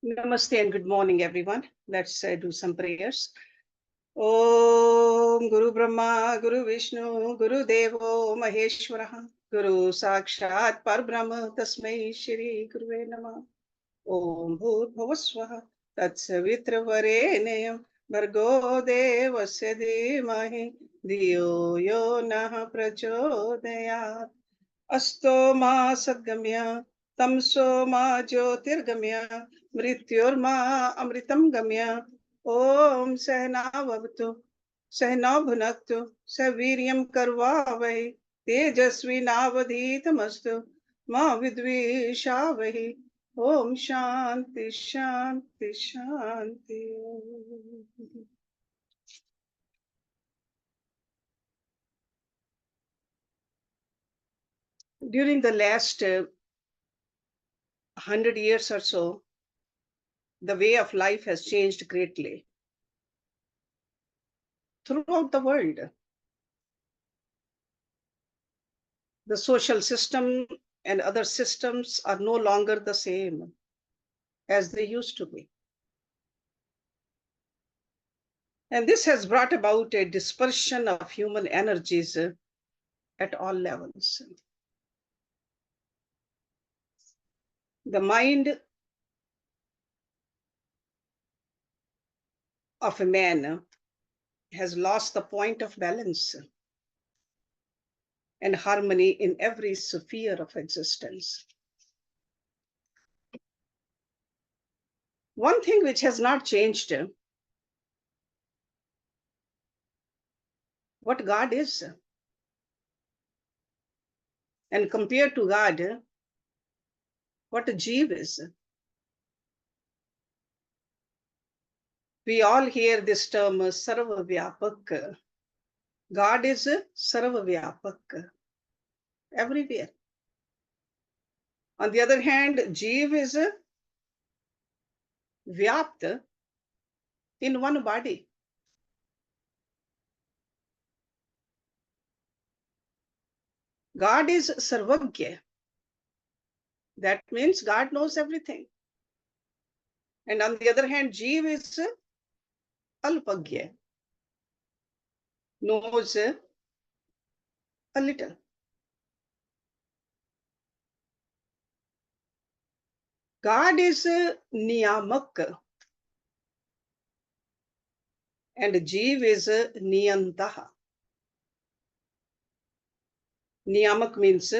Namaste and good morning, everyone. Let's do some prayers. Om Guru Brahma, Guru Vishnu, Guru Devo Maheshwara, Guru Sakshat Parbrahma, Tasmai Shri Guruve Namah. Om Bhur Bhuvaswaha, Tatsavitra Varenayam, Bhargo Devasya Dhimahi, Dhiyo Yo Nah Prachodayat. Asto ma sadgamya, tamso ma jyotirgamya, mrityurma amritam gamya. Om sahna vavtu, sahna bhunaktu, saviryam karvavai, tejasvi navadhitamastu, ma vidvishavahi. Om shanti shanti shanti. During the last 100 years or so, the way of life has changed greatly throughout the world. The social system and other systems are no longer the same as they used to be. And this has brought about a dispersion of human energies at all levels. The mind of a man has lost the point of balance and harmony in every sphere of existence. One thing which has not changed, what God is. And compared to God, what a Jeev is. We all hear this term Sarva Vyapak. God is Sarva Vyapak, everywhere. On the other hand, Jeev is Vyapta in one body. God is Sarvagya. That means God knows everything. And on the other hand, Jeev is Alpagya, knows a little. God is Niyamak and Jeev is Niyantaha. Niyamak means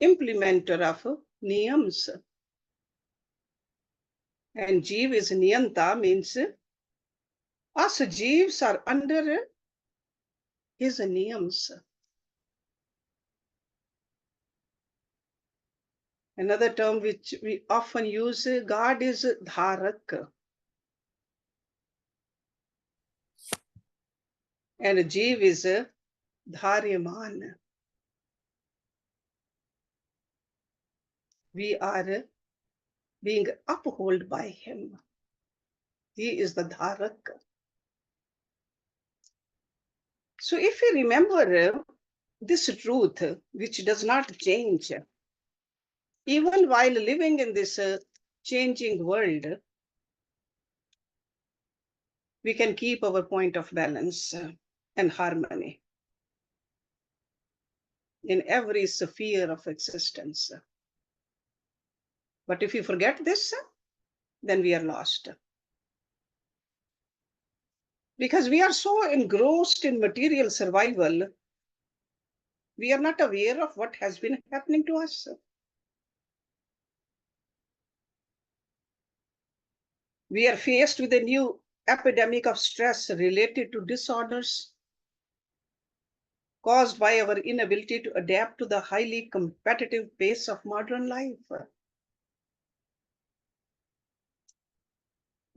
implementer of niyams. And Jeev is Niyanta means us Jeevs are under his niyams. Another term which we often use, God is Dharak. And Jeev is Dharyaman. We are being upheld by him. He is the Dharak. So if we remember this truth, which does not change, even while living in this changing world, we can keep our point of balance and harmony in every sphere of existence. But if we forget this, then we are lost. Because we are so engrossed in material survival, we are not aware of what has been happening to us. We are faced with a new epidemic of stress related to disorders caused by our inability to adapt to the highly competitive pace of modern life.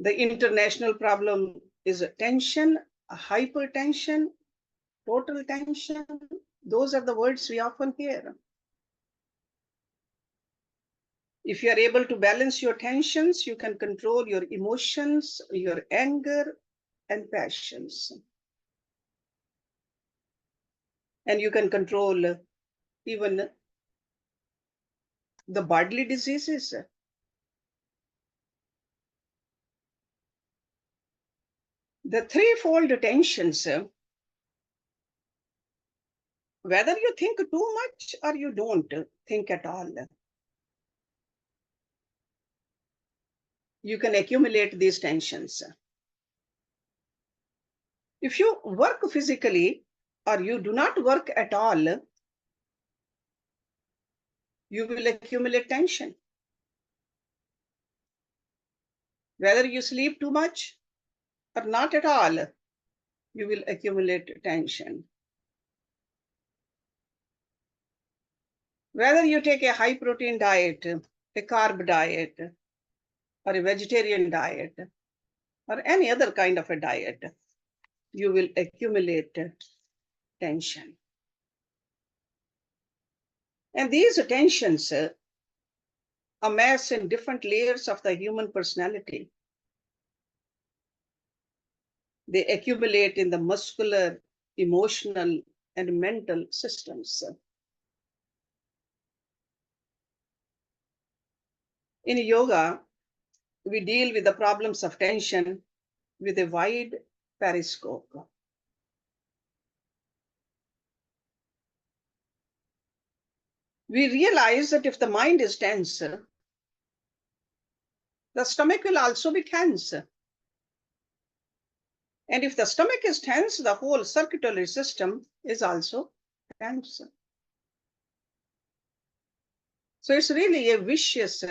The international problem is tension, hypertension, total tension. Those are the words we often hear. If you are able to balance your tensions, you can control your emotions, your anger, and passions. And you can control even the bodily diseases. The threefold tensions, whether you think too much or you don't think at all, you can accumulate these tensions. If you work physically or you do not work at all, you will accumulate tension. Whether you sleep too much or not at all, you will accumulate tension. Whether you take a high protein diet, a carb diet, or a vegetarian diet, or any other kind of a diet, you will accumulate tension. And these tensions amass in different layers of the human personality. They accumulate in the muscular, emotional, and mental systems. In yoga, we deal with the problems of tension with a wide periscope. We realize that if the mind is tense, the stomach will also be tense. And if the stomach is tense, the whole circulatory system is also tense. So it's really a vicious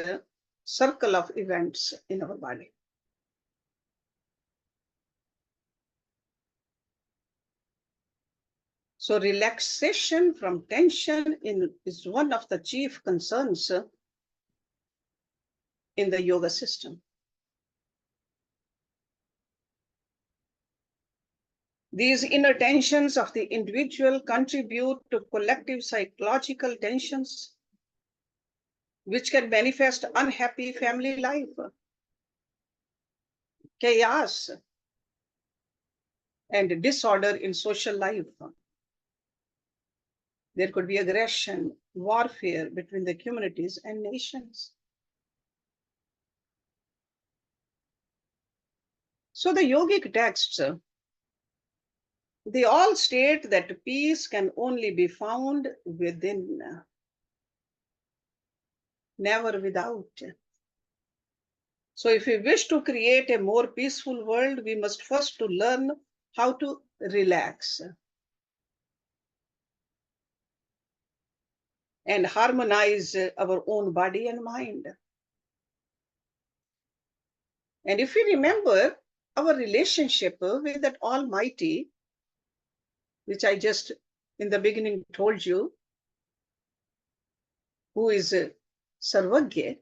circle of events in our body. So relaxation from tension is one of the chief concerns in the yoga system. These inner tensions of the individual contribute to collective psychological tensions, which can manifest unhappy family life, chaos, and disorder in social life. There could be aggression, warfare between the communities and nations. So the yogic texts, they all state that peace can only be found within, never without. So if we wish to create a more peaceful world, we must first to learn how to relax and harmonize our own body and mind. And if we remember our relationship with that Almighty, which I just in the beginning told you, who is Sarvagya,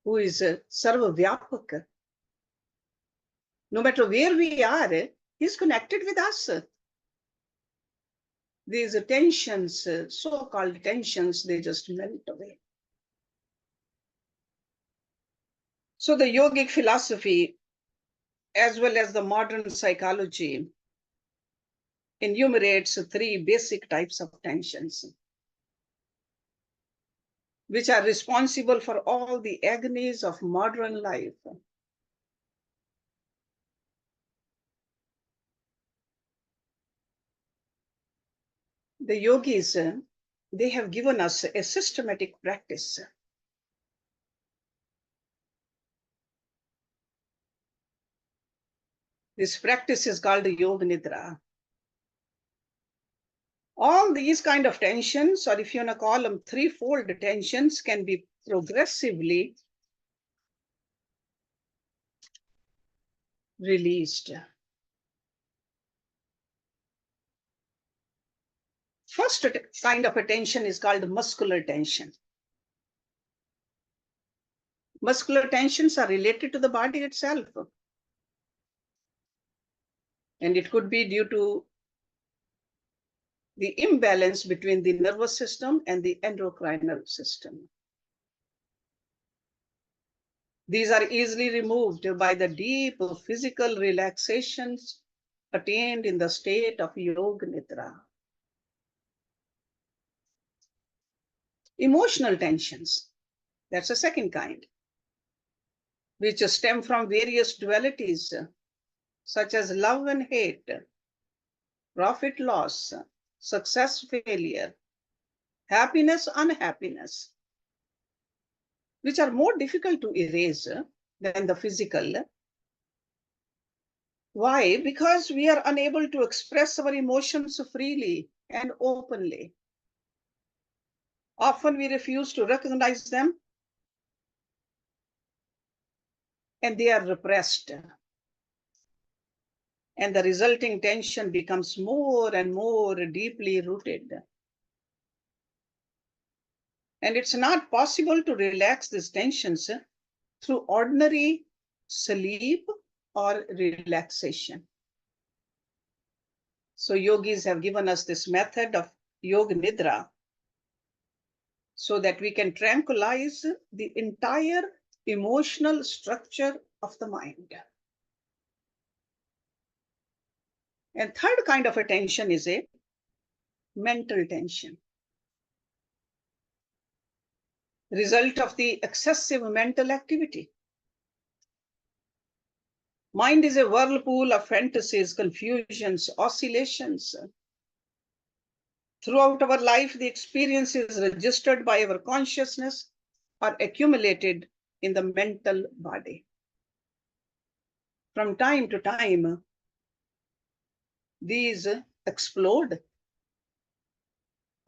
who is Sarvavyapak. No matter where we are, he's connected with us. These tensions, so-called tensions, they just melt away. So the yogic philosophy, as well as the modern psychology, enumerates three basic types of tensions, which are responsible for all the agonies of modern life. The yogis, they have given us a systematic practice. This practice is called Yog Nidra. All these kind of tensions, or if you want to call them threefold tensions, can be progressively released. First kind of a tension is called muscular tension. Muscular tensions are related to the body itself. And it could be due to the imbalance between the nervous system and the endocrinal system. These are easily removed by the deep physical relaxations attained in the state of Yog Nidra. Emotional tensions, that's a second kind. which stem from various dualities, such as love and hate, profit loss, success failure, happiness unhappiness, which are more difficult to erase than the physical. Why? Because we are unable to express our emotions freely and openly. Often we refuse to recognize them, and they are repressed. And the resulting tension becomes more and more deeply rooted. And it's not possible to relax these tensions through ordinary sleep or relaxation. So yogis have given us this method of Yog Nidra so that we can tranquilize the entire emotional structure of the mind. And third kind of a tension is a mental tension. Result of the excessive mental activity. Mind is a whirlpool of fantasies, confusions, oscillations. Throughout our life, the experiences registered by our consciousness are accumulated in the mental body. From time to time, these explode,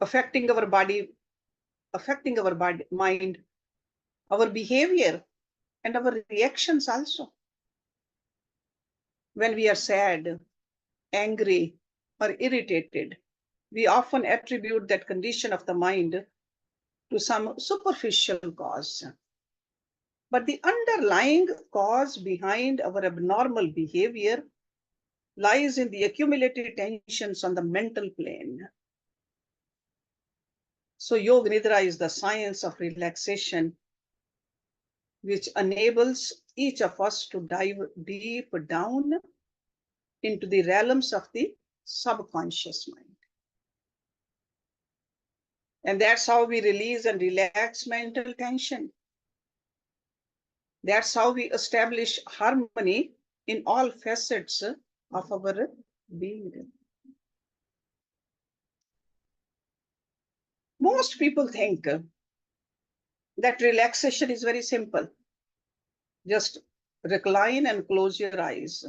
affecting our body, mind, our behavior, and our reactions also. When we are sad, angry, or irritated, we often attribute that condition of the mind to some superficial cause. But the underlying cause behind our abnormal behavior lies in the accumulated tensions on the mental plane. So Yog Nidra is the science of relaxation, which enables each of us to dive deep down into the realms of the subconscious mind. And that's how we release and relax mental tension. That's how we establish harmony in all facets of our being. Most people think that relaxation is very simple. Just recline and close your eyes.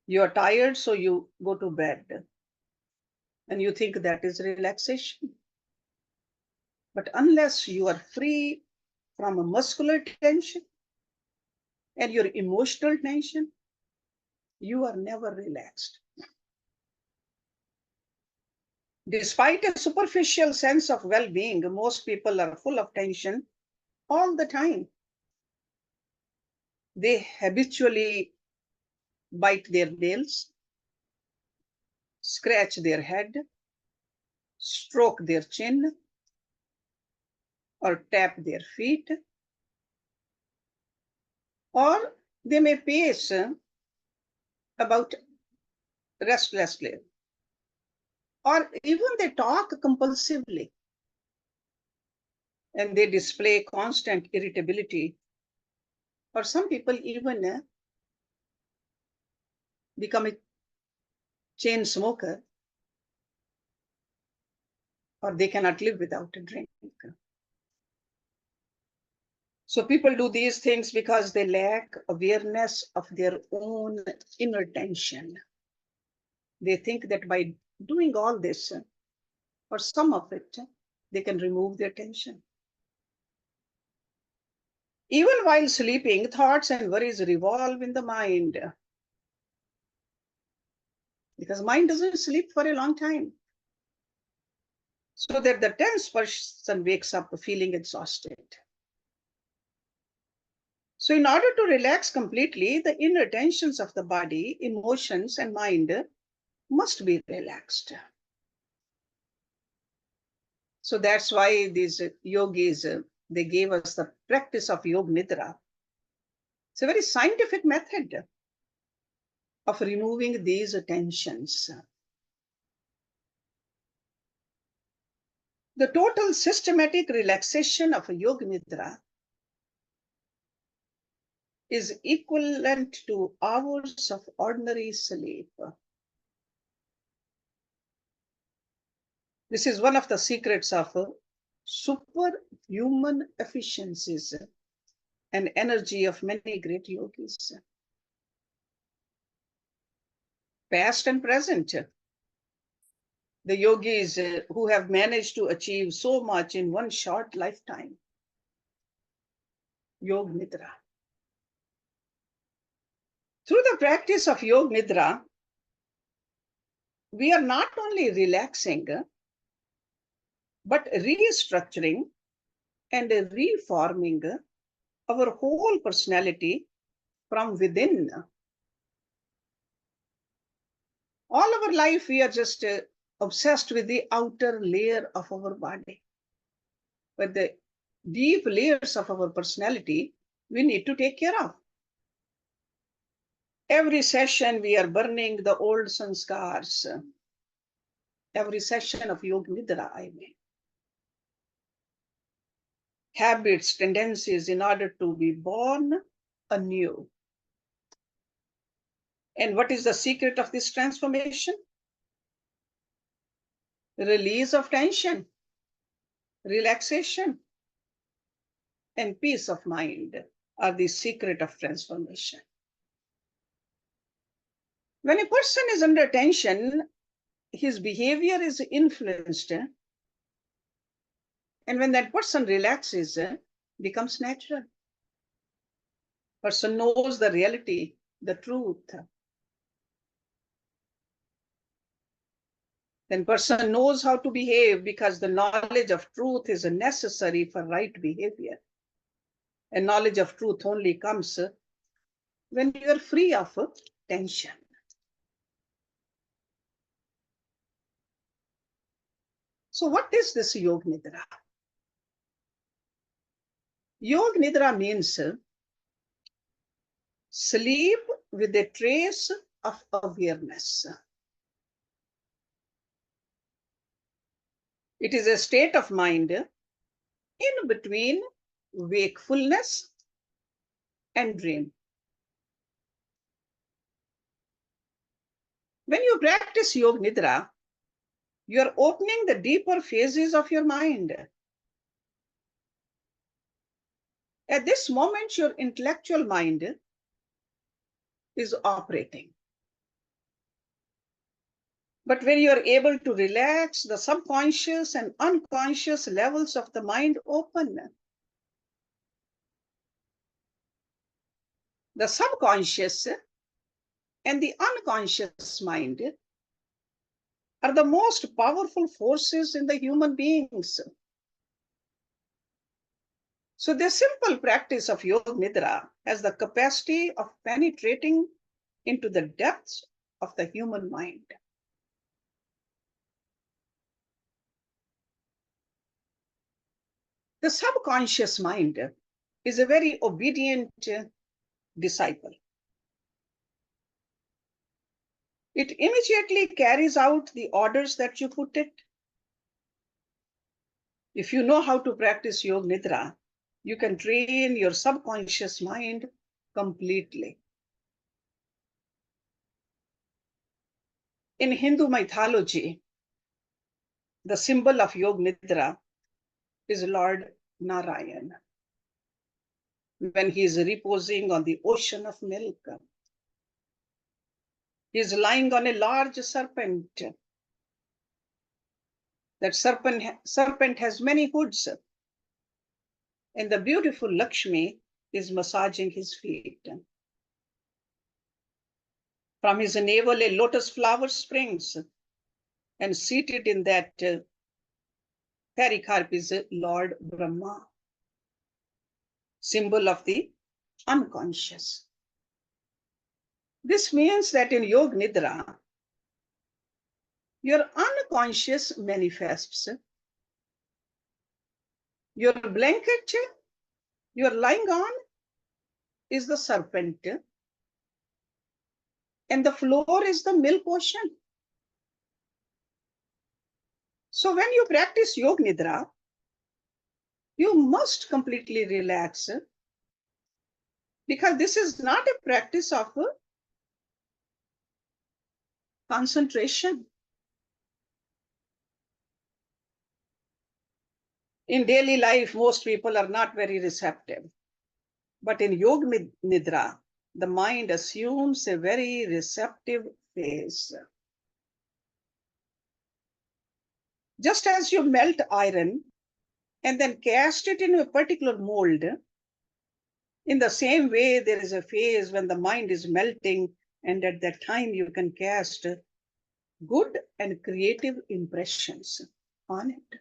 You are tired, so you go to bed. And you think that is relaxation. But unless you are free from a muscular tension and your emotional tension, you are never relaxed. Despite a superficial sense of well-being, most people are full of tension all the time. They habitually bite their nails, scratch their head, stroke their chin, or tap their feet, or they may pace about restlessly, or even they talk compulsively, and they display constant irritability, or some people even become a chain smoker, or they cannot live without a drink. So people do these things because they lack awareness of their own inner tension. They think that by doing all this, or some of it, they can remove their tension. Even while sleeping, thoughts and worries revolve in the mind, because mind doesn't sleep for a long time. So that the tense person wakes up feeling exhausted. So in order to relax completely, the inner tensions of the body, emotions, and mind must be relaxed. So that's why these yogis, they gave us the practice of Yog Nidra. It's a very scientific method of removing these tensions. The total systematic relaxation of a Yog Nidra is equivalent to hours of ordinary sleep. This is one of the secrets of superhuman efficiencies and energy of many great yogis, past and present. The yogis who have managed to achieve so much in one short lifetime. Yog Nidra. Through the practice of Yog Nidra, we are not only relaxing, but restructuring and reforming our whole personality from within. All our life, we are just obsessed with the outer layer of our body. But the deep layers of our personality, we need to take care of. Every session, we are burning the old sanskars. Every session of Yog Nidra, I mean. Habits, tendencies, in order to be born anew. And what is the secret of this transformation? Release of tension, relaxation, and peace of mind are the secret of transformation. When a person is under tension, his behavior is influenced. And when that person relaxes, becomes natural. Person knows the reality, the truth. Then person knows how to behave because the knowledge of truth is necessary for right behavior. And knowledge of truth only comes when you are free of tension. So what is this Yog Nidra? Yog Nidra means sleep with a trace of awareness. It is a state of mind in between wakefulness and dream. When you practice Yog Nidra, you are opening the deeper phases of your mind. At this moment, your intellectual mind is operating. But when you are able to relax, the subconscious and unconscious levels of the mind open. The subconscious and the unconscious mind are the most powerful forces in the human beings. So the simple practice of Yog Nidra has the capacity of penetrating into the depths of the human mind. The subconscious mind is a very obedient disciple. It immediately carries out the orders that you put it. If you know how to practice Yog Nidra, you can train your subconscious mind completely. In Hindu mythology, the symbol of Yog Nidra is Lord Narayan. When he is reposing on the ocean of milk, he is lying on a large serpent. That serpent has many hoods, and the beautiful Lakshmi is massaging his feet. From his navel, a lotus flower springs, and seated in that pericarp is Lord Brahma, symbol of the unconscious. This means that in Yog Nidra, your unconscious manifests. Your blanket you're lying on is the serpent, and the floor is the milk ocean. So when you practice Yog Nidra, you must completely relax Because this is not a practice of concentration. In daily life, most people are not very receptive. But in Yog Nidra, the mind assumes a very receptive phase. Just as you melt iron and then cast it in a particular mold, in the same way, there is a phase when the mind is melting, and at that time you can cast good and creative impressions on it.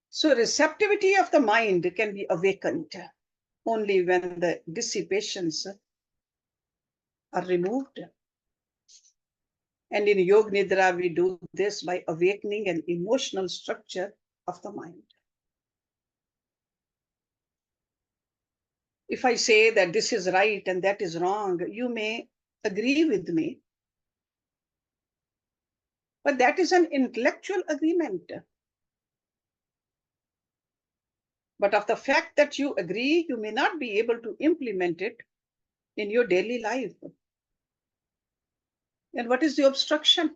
So receptivity of the mind can be awakened only when the dissipations are removed. And in Yog Nidra, we do this by awakening an emotional structure of the mind. If I say that this is right and that is wrong, you may agree with me. But that is an intellectual agreement. But of the fact that you agree, you may not be able to implement it in your daily life. And what is the obstruction?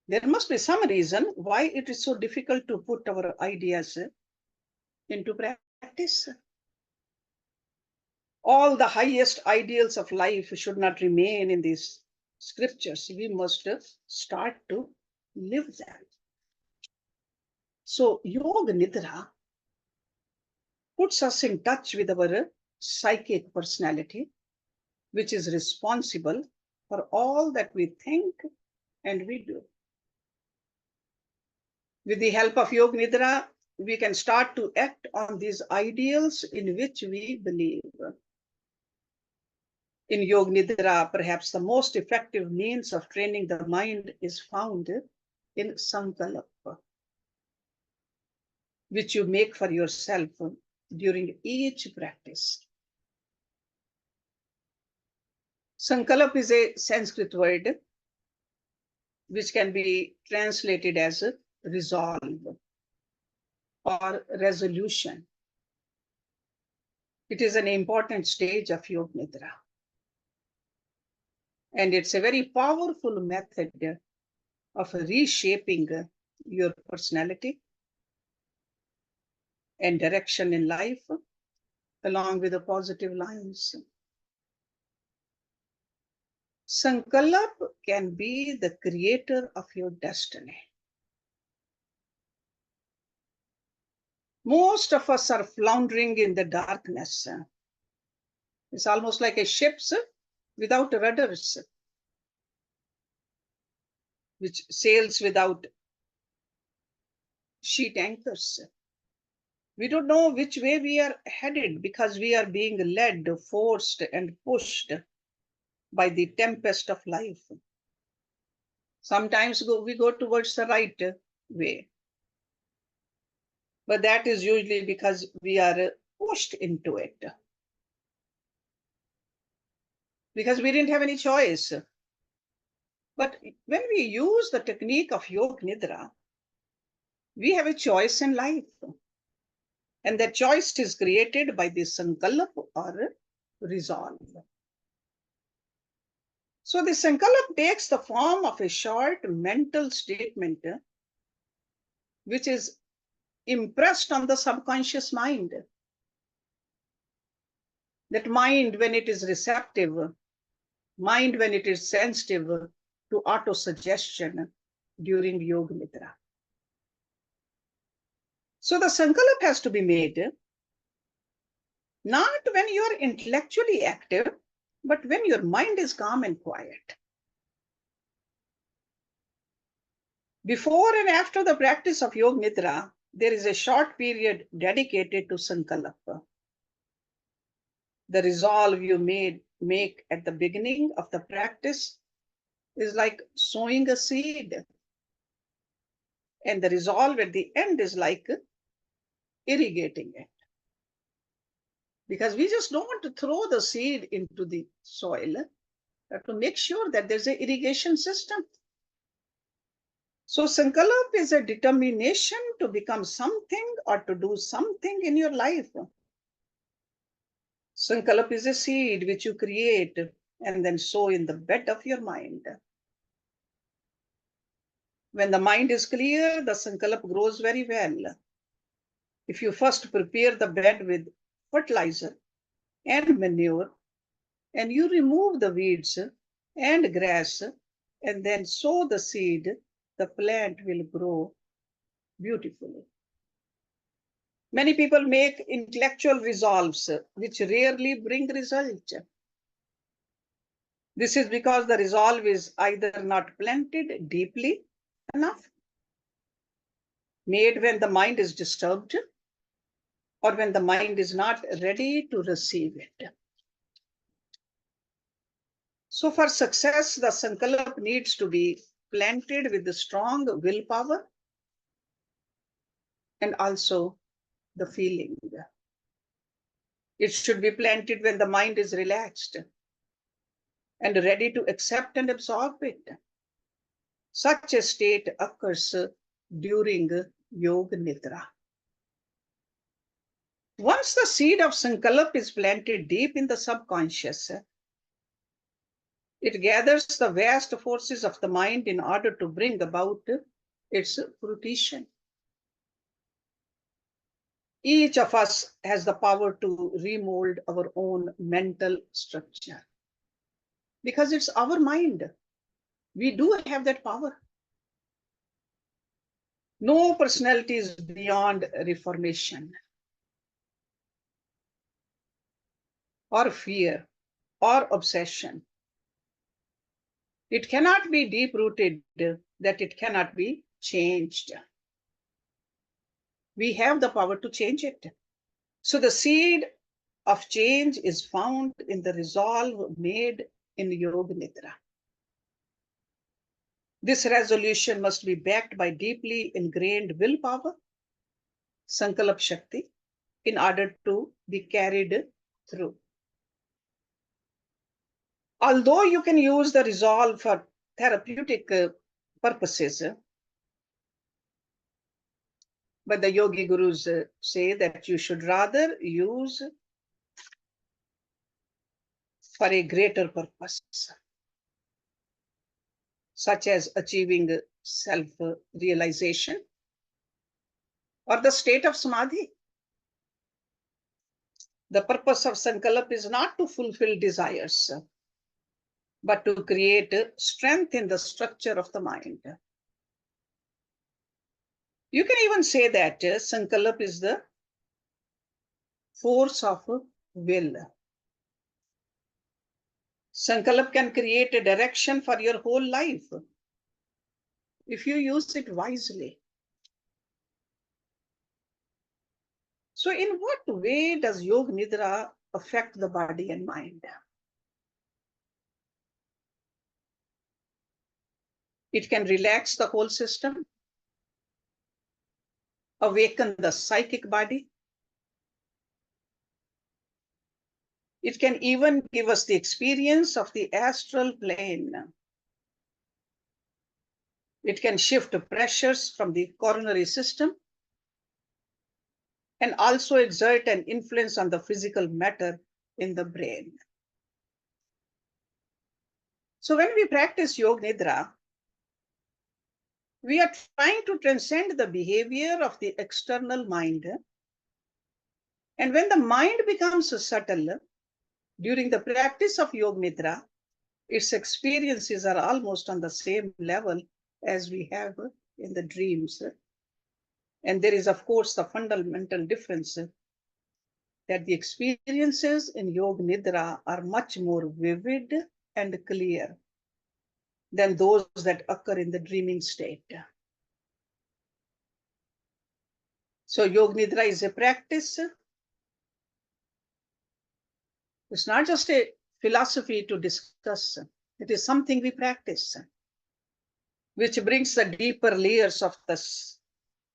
There must be some reason why it is so difficult to put our ideas into practice. All the highest ideals of life should not remain in these scriptures. We must start to live them. So Yoga Nidra puts us in touch with our psychic personality, which is responsible for all that we think and we do. With the help of Yoga Nidra, we can start to act on these ideals in which we believe. In Yoga Nidra, perhaps the most effective means of training the mind is found in Sankalpa, which you make for yourself during each practice. Sankalp is a Sanskrit word which can be translated as resolve or resolution. It is an important stage of Yoga Nidra. And it's a very powerful method of reshaping your personality and direction in life along with the positive lines. Sankalp can be the creator of your destiny. Most of us are floundering in the darkness. It's almost like a ship without rudders, which sails without sheet anchors. We don't know which way we are headed because we are being led, forced, and pushed by the tempest of life. Sometimes we go towards the right way, but that is usually because we are pushed into it, because we didn't have any choice. But when we use the technique of Yoga Nidra, we have a choice in life. And that choice is created by the sankalp or resolve. So the sankalp takes the form of a short mental statement which is impressed on the subconscious mind. That mind, when it is receptive, mind when it is sensitive to auto-suggestion during Yoga Nidra. So the sankalp has to be made not when you are intellectually active, but when your mind is calm and quiet. Before and after the practice of Yoga Nidra, there is a short period dedicated to sankalp. The resolve you make at the beginning of the practice is like sowing a seed. And the resolve at the end is like irrigating it. Because we just don't want to throw the seed into the soil. We have to make sure that there's an irrigation system. So sankalp is a determination to become something or to do something in your life. Sankalp is a seed which you create and then sow in the bed of your mind. When the mind is clear, the sankalp grows very well. If you first prepare the bed with fertilizer and manure, and you remove the weeds and grass, and then sow the seed, the plant will grow beautifully. Many people make intellectual resolves which rarely bring result. This is because the resolve is either not planted deeply enough, made when the mind is disturbed, or when the mind is not ready to receive it. So for success, the sankalp needs to be planted with the strong willpower and also the feeling. It should be planted when the mind is relaxed and ready to accept and absorb it. Such a state occurs during Yog Nidra. Once the seed of sankalp is planted deep in the subconscious, it gathers the vast forces of the mind in order to bring about its fruition. Each of us has the power to remold our own mental structure because it's our mind. We do have that power. No personality is beyond reformation or fear or obsession. It cannot be deep-rooted that it cannot be changed. We have the power to change it. So the seed of change is found in the resolve made in Yog Nidra. This resolution must be backed by deeply ingrained willpower, Sankalp Shakti, in order to be carried through. Although you can use the resolve for therapeutic purposes, but the yogi gurus say that you should rather use for a greater purpose, such as achieving self-realization or the state of samadhi. The purpose of sankalp is not to fulfill desires, but to create strength in the structure of the mind. You can even say that sankalp is the force of will. Sankalp can create a direction for your whole life if you use it wisely. So in what way does Yog Nidra affect the body and mind? It can relax the whole system, awaken the psychic body. It can even give us the experience of the astral plane. It can shift pressures from the coronary system and also exert an influence on the physical matter in the brain. So when we practice Yog Nidra, we are trying to transcend the behavior of the external mind. And when the mind becomes subtle, during the practice of Yog Nidra, its experiences are almost on the same level as we have in the dreams. And there is, of course, the fundamental difference that the experiences in Yog Nidra are much more vivid and clear than those that occur in the dreaming state. So Yog Nidra is a practice. It's not just a philosophy to discuss. It is something we practice, which brings the deeper layers of the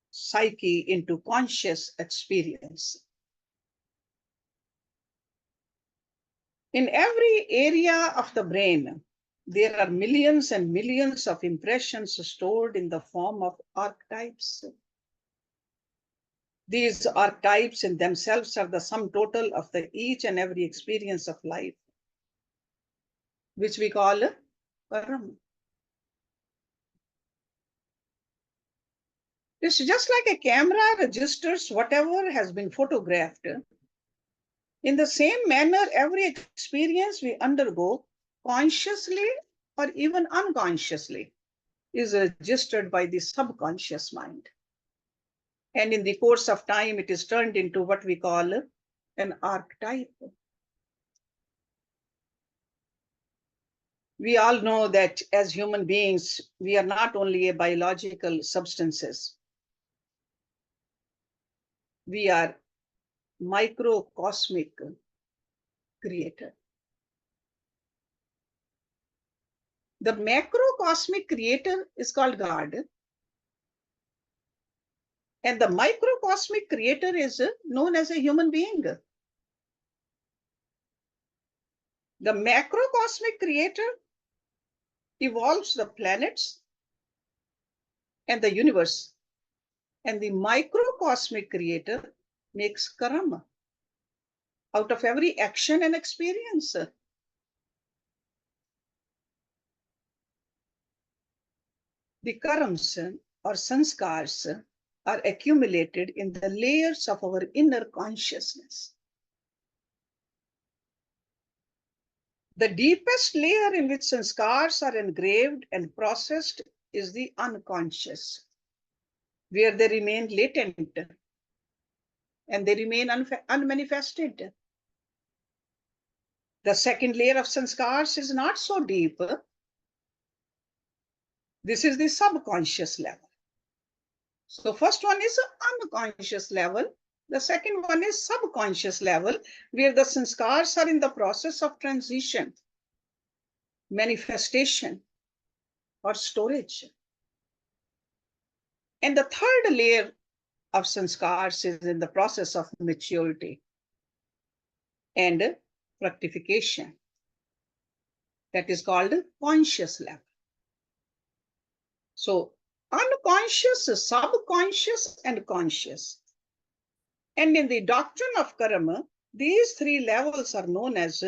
psyche into conscious experience. In every area of the brain, there are millions and millions of impressions stored in the form of archetypes. These archetypes in themselves are the sum total of the each and every experience of life, which we call karma. It's just like a camera registers whatever has been photographed. In the same manner, every experience we undergo, consciously or even unconsciously, is registered by the subconscious mind. And in the course of time, it is turned into what we call an archetype. We all know that as human beings, we are not only a biological substances, we are microcosmic creator. The macrocosmic creator is called God, and the microcosmic creator is known as a human being. The macrocosmic creator evolves the planets and the universe, and the microcosmic creator makes karma out of every action and experience. The karmas or sanskars are accumulated in the layers of our inner consciousness. The deepest layer in which sanskars are engraved and processed is the unconscious, where they remain latent and they remain unmanifested. The second layer of sanskars is not so deep. This is the subconscious level. So first one is unconscious level. The second one is subconscious level, where the sanskars are in the process of transition, manifestation, or storage. And the third layer of sanskars is in the process of maturity and fructification. That is called conscious level. So unconscious, subconscious, and conscious. And in the doctrine of karma, these three levels are known as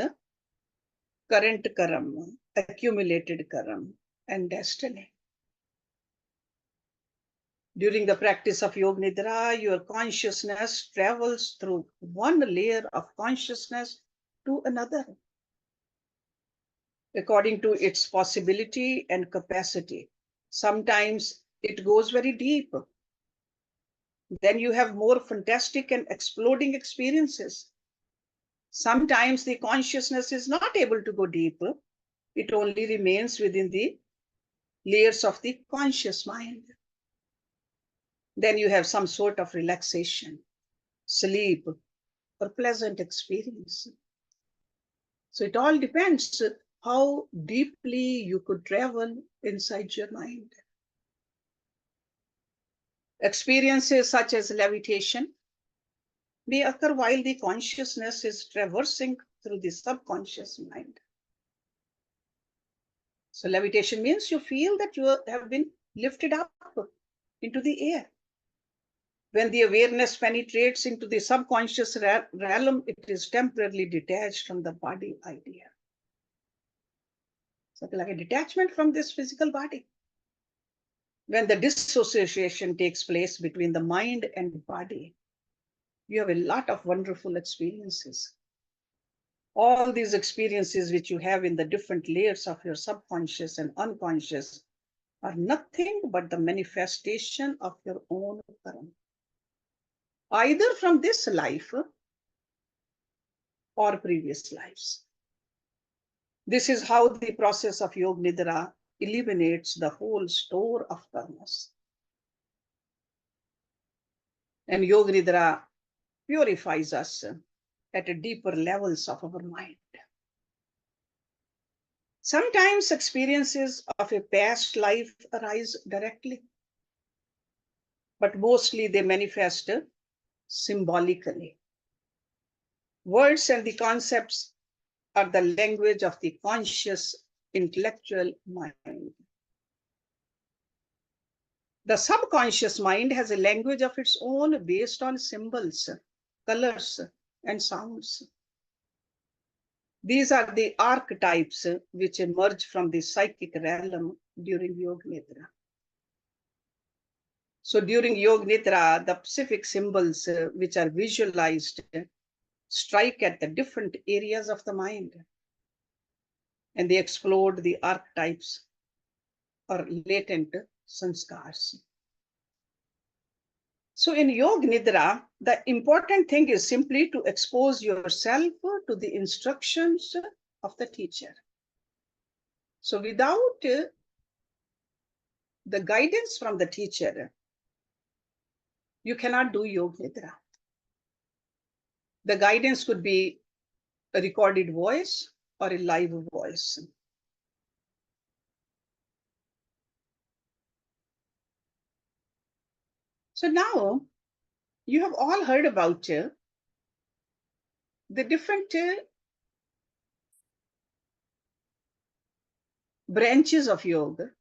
current karma, accumulated karma, and destiny. During the practice of Yog Nidra, your consciousness travels through one layer of consciousness to another, according to its possibility and capacity. Sometimes it goes very deep. Then you have more fantastic and exploding experiences. Sometimes the consciousness is not able to go deeper. It only remains within the layers of the conscious mind. Then you have some sort of relaxation, sleep, or pleasant experience. So it all depends how deeply you could travel inside your mind. Experiences such as levitation may occur while the consciousness is traversing through the subconscious mind. So levitation means you feel that you have been lifted up into the air. When the awareness penetrates into the subconscious realm, it is temporarily detached from the body idea. So like a detachment from this physical body. When the dissociation takes place between the mind and body, you have a lot of wonderful experiences. All these experiences which you have in the different layers of your subconscious and unconscious are nothing but the manifestation of your own karma, either from this life or previous lives. This is how the process of Yog Nidra eliminates the whole store of karmas. And Yog Nidra purifies us at deeper levels of our mind. Sometimes experiences of a past life arise directly, but mostly they manifest symbolically. Words and the concepts are the language of the conscious intellectual mind. The subconscious mind has a language of its own based on symbols, colors, and sounds. These are the archetypes which emerge from the psychic realm during Yog Nidra. So during Yog Nidra, the specific symbols which are visualized strike at the different areas of the mind, and they explode the archetypes or latent sanskars. So in Yog Nidra, the important thing is simply to expose yourself to the instructions of the teacher. So without the guidance from the teacher, you cannot do Yog Nidra. The guidance could be a recorded voice or a live voice. So now you have all heard about the different branches of yoga,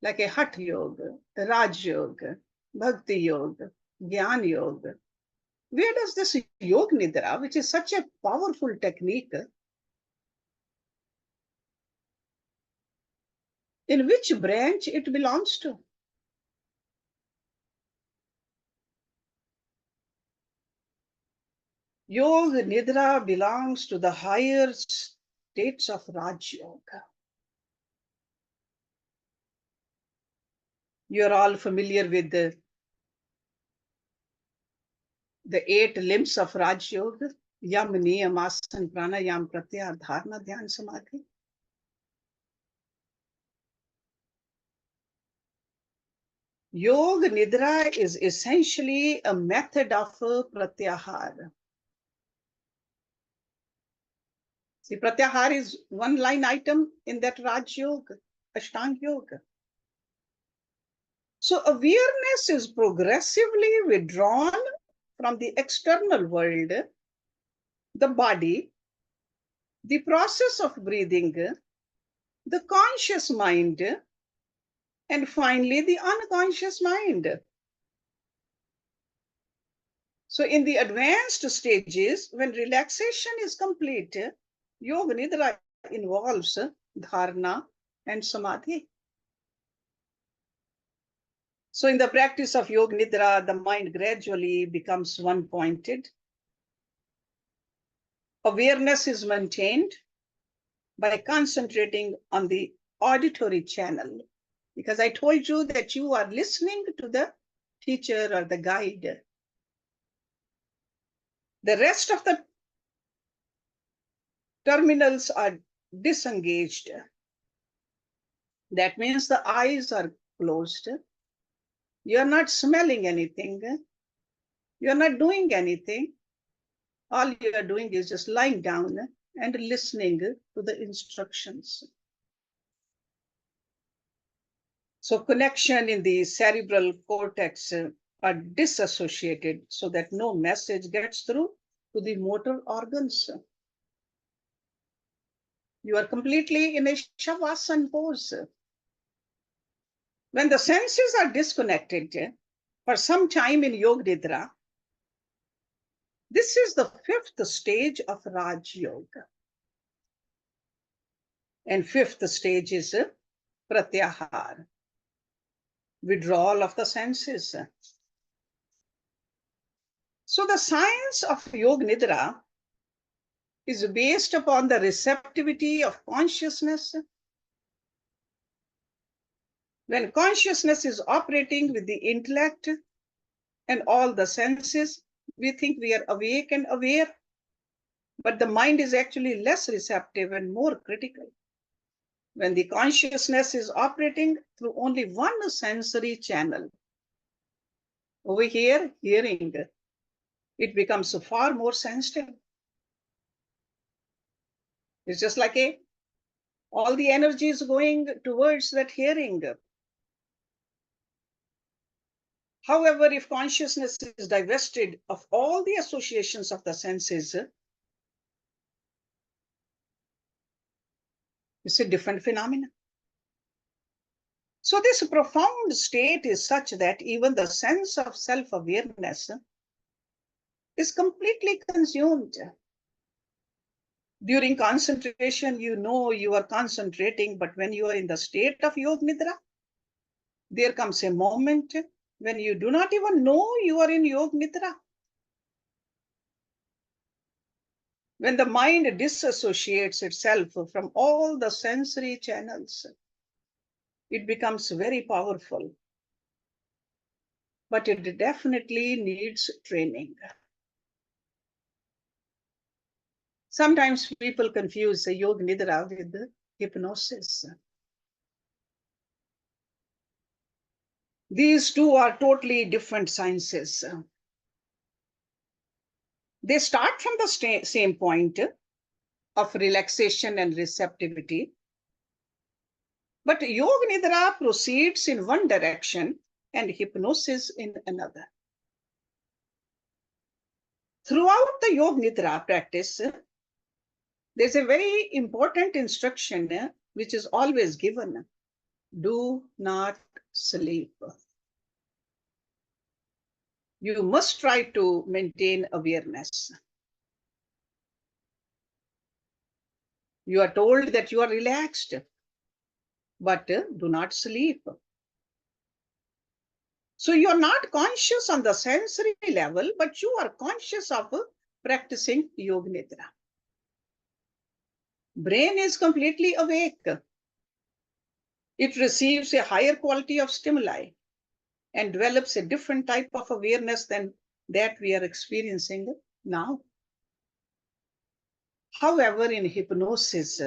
like a Hatha Yoga, Raj Yoga, Bhakti Yoga, Jnana Yoga. Where does this Yog Nidra, which is such a powerful technique, in which branch it belongs to? Yog Nidra belongs to the higher states of Raj Yoga. You're all familiar with the 8 limbs of Raj Yoga: Yam, Niyam, Asana, Pranayam, Pratyahar, Dharana, Dhyan, Samadhi. Yog Nidra is essentially a method of Pratyahar. See, Pratyahar is one line item in that Raj Yoga, Ashtanga Yoga. So awareness is progressively withdrawn from the external world, the body, the process of breathing, the conscious mind, and finally the unconscious mind. So in the advanced stages, when relaxation is complete, Yoga Nidra involves dharana and samadhi. So in the practice of Yoga Nidra, the mind gradually becomes one-pointed. Awareness is maintained by concentrating on the auditory channel, because I told you that you are listening to the teacher or the guide. The rest of the terminals are disengaged. That means the eyes are closed. You're not smelling anything. You're not doing anything. All you're doing is just lying down and listening to the instructions. So connection in the cerebral cortex are disassociated so that no message gets through to the motor organs. You are completely in a Shavasana pose. When the senses are disconnected for some time in Yoga Nidra, this is the 5th stage of Raj Yoga. And 5th stage is Pratyahar, withdrawal of the senses. So the science of Yoga Nidra is based upon the receptivity of consciousness. When consciousness is operating with the intellect and all the senses, we think we are awake and aware, but the mind is actually less receptive and more critical. When the consciousness is operating through only one sensory channel, over here, hearing, it becomes far more sensitive. It's just like all the energy is going towards that hearing. However, if consciousness is divested of all the associations of the senses, it's a different phenomenon. So this profound state is such that even the sense of self-awareness is completely consumed. During concentration, you know you are concentrating, but when you are in the state of Yog Nidra, there comes a moment when you do not even know you are in Yog Nidra. When the mind disassociates itself from all the sensory channels, it becomes very powerful. But it definitely needs training. Sometimes people confuse the Yog Nidra with hypnosis. These two are totally different sciences. They start from the same point of relaxation and receptivity. But Yog Nidra proceeds in one direction and hypnosis in another. Throughout the Yog Nidra practice, there's a very important instruction which is always given. Do not sleep. You must try to maintain awareness. You are told that you are relaxed, but do not sleep. So you are not conscious on the sensory level, but you are conscious of practicing Yoga Nidra. Brain is completely awake. It receives a higher quality of stimuli and develops a different type of awareness than that we are experiencing now. However, in hypnosis,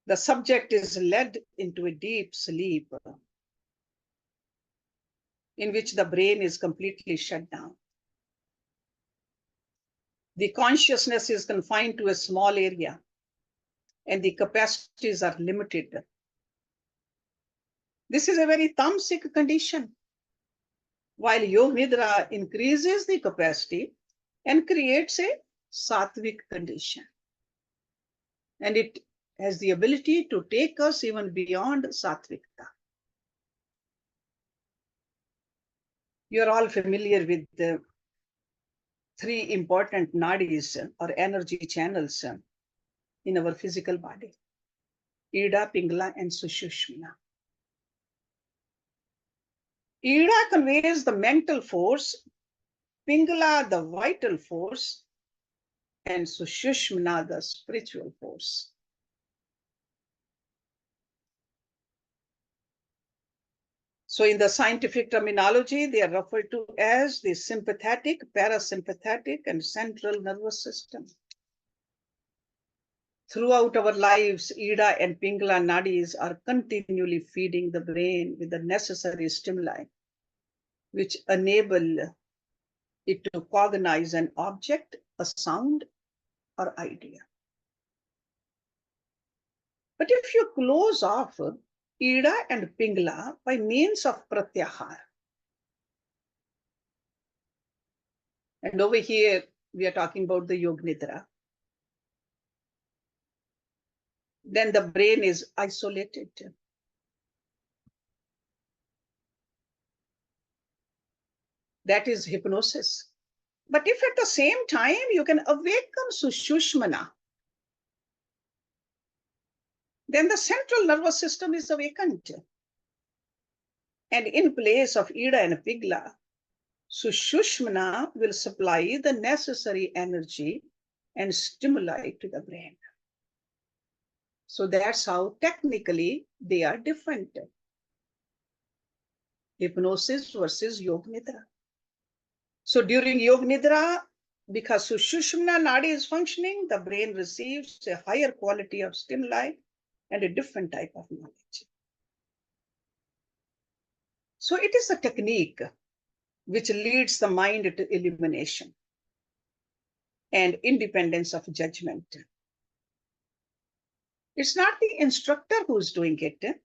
the subject is led into a deep sleep in which the brain is completely shut down. The consciousness is confined to a small area and the capacities are limited. This is a very tamasic condition. While Yoga Nidra increases the capacity and creates a sattvic condition. And it has the ability to take us even beyond sattvikta. You're all familiar with the three important nadis or energy channels in our physical body: Ida, Pingala, and Sushumna. Ida conveys the mental force, Pingala the vital force, and Sushumna the spiritual force. So in the scientific terminology, they are referred to as the sympathetic, parasympathetic, and central nervous system. Throughout our lives, Ida and Pingala nadis are continually feeding the brain with the necessary stimuli, which enable it to cognize an object, a sound, or idea. But if you close off Ida and Pingala by means of pratyahar, and over here we are talking about the Yoga Nidra, then the brain is isolated. That is hypnosis. But if at the same time you can awaken Sushumna, then the central nervous system is awakened. And in place of Ida and Pingala, Sushumna will supply the necessary energy and stimuli to the brain. So that's how technically they are different. Hypnosis versus Yoga Nidra. So during Yoga Nidra, because Sushumna Nadi is functioning, the brain receives a higher quality of stimuli and a different type of knowledge. So it is a technique which leads the mind to illumination and independence of judgment. It's not the instructor who's doing it.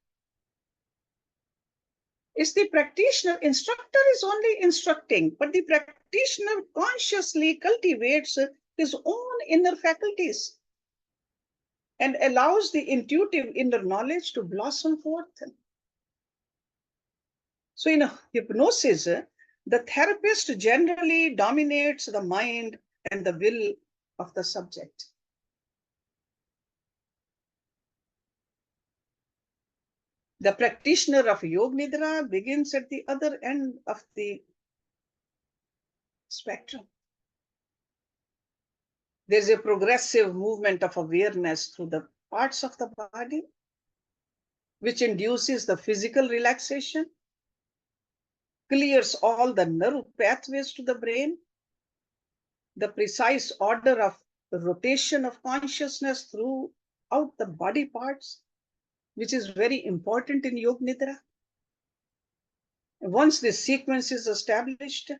It's the practitioner. Instructor is only instructing, but the practitioner consciously cultivates his own inner faculties. and allows the intuitive inner knowledge to blossom forth. So in hypnosis, the therapist generally dominates the mind and the will of the subject. The practitioner of Yog Nidra begins at the other end of the spectrum. There's a progressive movement of awareness through the parts of the body, which induces the physical relaxation, clears all the nerve pathways to the brain, the precise order of rotation of consciousness throughout the body parts, which is very important in Yog Nidra. Once this sequence is established,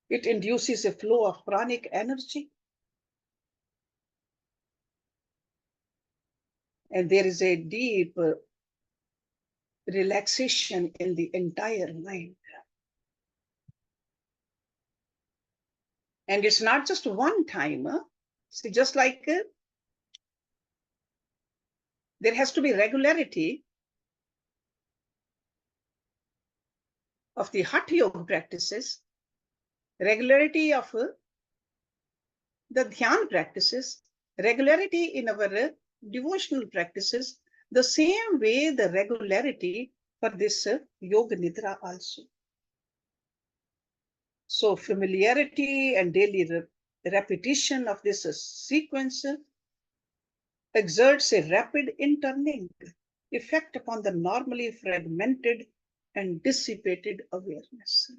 it induces a flow of pranic energy. And there is a deep relaxation in the entire mind. And it's not just one time. See, just like there has to be regularity of the Hatha Yoga practices, regularity of the Dhyan practices, regularity in our devotional practices, the same way the regularity for this Yoga Nidra also. So familiarity and daily repetition of this sequence exerts a rapid interning effect upon the normally fragmented and dissipated awareness.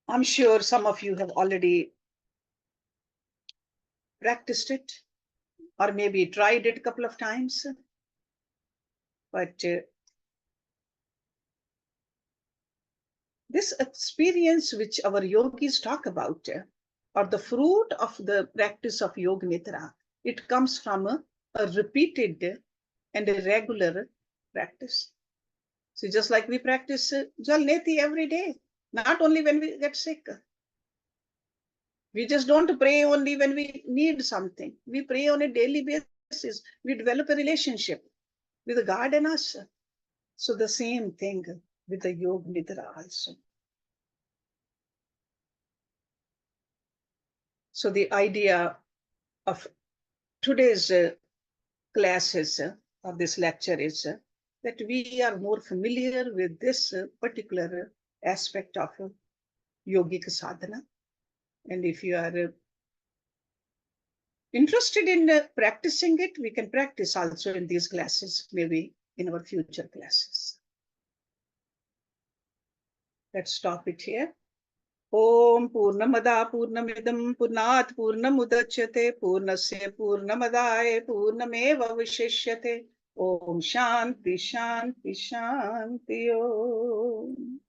I'm sure some of you have already practiced it or maybe tried it a couple of times, but this experience which our yogis talk about, or the fruit of the practice of Yoga Nidra, it comes from a repeated and a regular practice. So just like we practice Jal Neti every day, not only when we get sick. We just don't pray only when we need something. We pray on a daily basis. We develop a relationship with God and us. So the same thing with the Yoga Nidra also. So the idea of today's classes or this lecture is that we are more familiar with this particular aspect of yogic sadhana. And if you are interested in practicing it, we can practice also in these classes, maybe in our future classes. Let's stop it here. Om Purnamada Purnamidam Purnat Purnamudachyate Purnasya Purnamadaye Purnameva Vishishyate. Om Shanti Shanti Shanti Om.